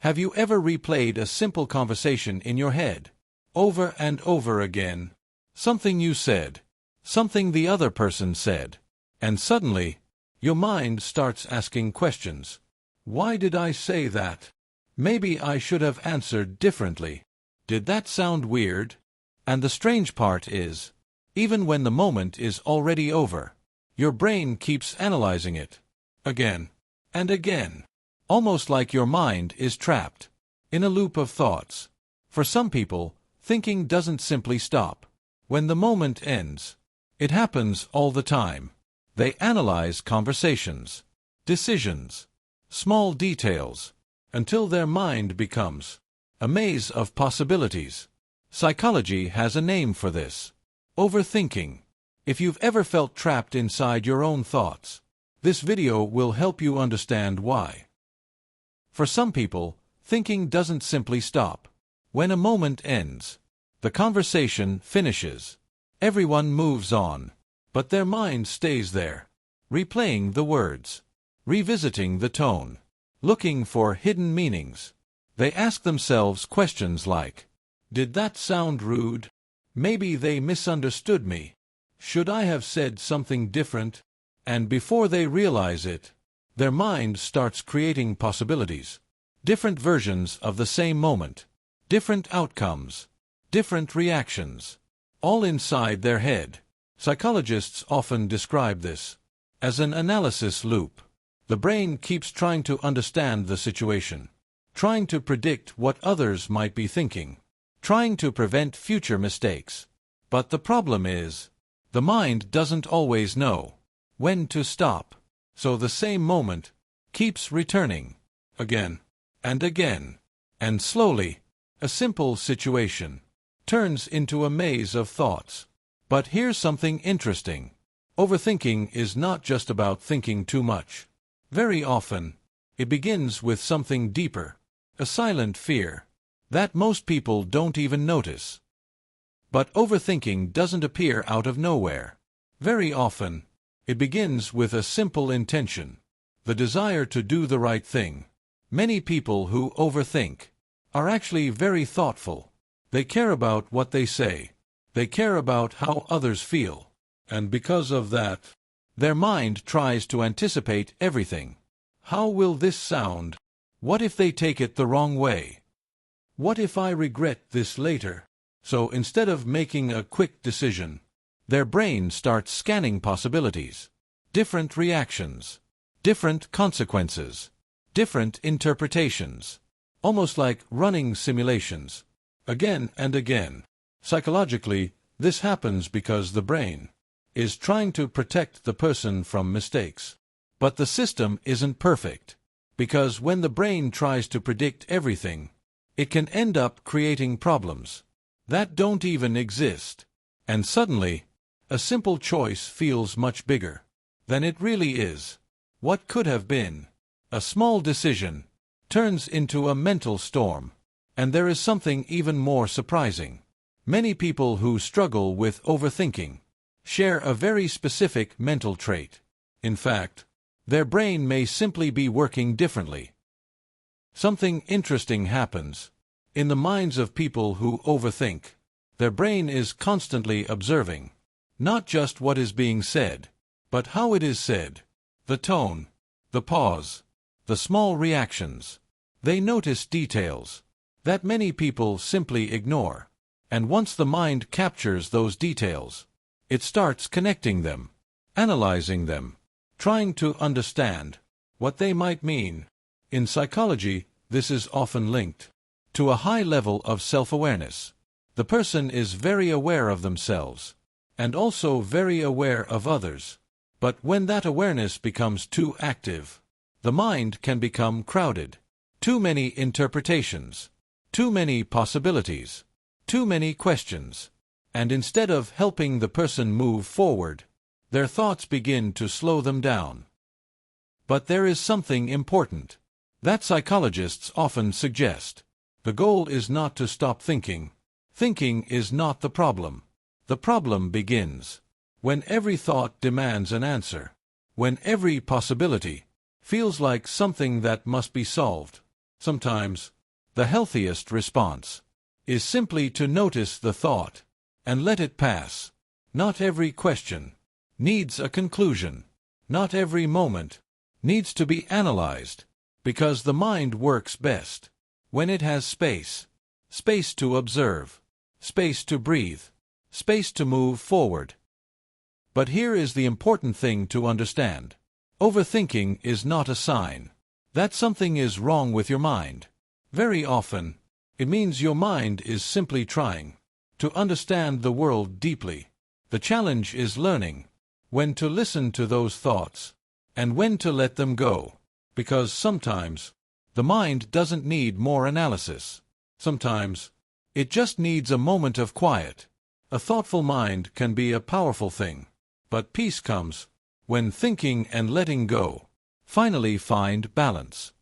Have you ever replayed a simple conversation in your head, over and over again? Something you said, something the other person said, and suddenly, your mind starts asking questions. Why did I say that? Maybe I should have answered differently. Did that sound weird? And the strange part is, even when the moment is already over, your brain keeps analyzing it, again and again, almost like your mind is trapped in a loop of thoughts. For some people, thinking doesn't simply stop when the moment ends. It happens all the time. They analyze conversations, decisions, small details, until their mind becomes a maze of possibilities. Psychology has a name for this: overthinking. If you've ever felt trapped inside your own thoughts, this video will help you understand why. For some people, thinking doesn't simply stop when a moment ends. The conversation finishes. Everyone moves on, but their mind stays there, replaying the words, revisiting the tone, looking for hidden meanings. They ask themselves questions like, did that sound rude? Maybe they misunderstood me. Should I have said something different? And before they realize it, their mind starts creating possibilities. Different versions of the same moment, different outcomes, different reactions, all inside their head. Psychologists often describe this as an analysis loop. The brain keeps trying to understand the situation, trying to predict what others might be thinking, trying to prevent future mistakes. But the problem is, the mind doesn't always know when to stop, so the same moment keeps returning again and again, and slowly, a simple situation turns into a maze of thoughts. But here's something interesting. Overthinking is not just about thinking too much. Very often, it begins with something deeper, a silent fear that most people don't even notice. But overthinking doesn't appear out of nowhere. Very often, it begins with a simple intention, the desire to do the right thing. Many people who overthink are actually very thoughtful. They care about what they say. They care about how others feel. And because of that, their mind tries to anticipate everything. How will this sound? What if they take it the wrong way? What if I regret this later? So instead of making a quick decision, their brain starts scanning possibilities, different reactions, different consequences, different interpretations, almost like running simulations, again and again. Psychologically, this happens because the brain is trying to protect the person from mistakes. But the system isn't perfect, because when the brain tries to predict everything, it can end up creating problems that don't even exist. And suddenly, a simple choice feels much bigger than it really is. What could have been a small decision turns into a mental storm. And there is something even more surprising. Many people who struggle with overthinking share a very specific mental trait. In fact, their brain may simply be working differently. Something interesting happens in the minds of people who overthink. Their brain is constantly observing not just what is being said, but how it is said, the tone, the pause, the small reactions. They notice details that many people simply ignore. And once the mind captures those details, it starts connecting them, analyzing them, trying to understand what they might mean. In psychology, this is often linked to a high level of self-awareness. The person is very aware of themselves, and also very aware of others. But when that awareness becomes too active, the mind can become crowded. Too many interpretations, too many possibilities, too many questions. And instead of helping the person move forward, their thoughts begin to slow them down. But there is something important that psychologists often suggest. The goal is not to stop thinking. Thinking is not the problem. The problem begins when every thought demands an answer, when every possibility feels like something that must be solved. Sometimes, the healthiest response is simply to notice the thought and let it pass. Not every question needs a conclusion. Not every moment needs to be analyzed, because the mind works best when it has space. Space to observe, space to breathe, space to move forward. But here is the important thing to understand. Overthinking is not a sign that something is wrong with your mind. Very often, it means your mind is simply trying to understand the world deeply. The challenge is learning when to listen to those thoughts and when to let them go, because sometimes the mind doesn't need more analysis. Sometimes it just needs a moment of quiet. A thoughtful mind can be a powerful thing, but peace comes when thinking and letting go finally find balance.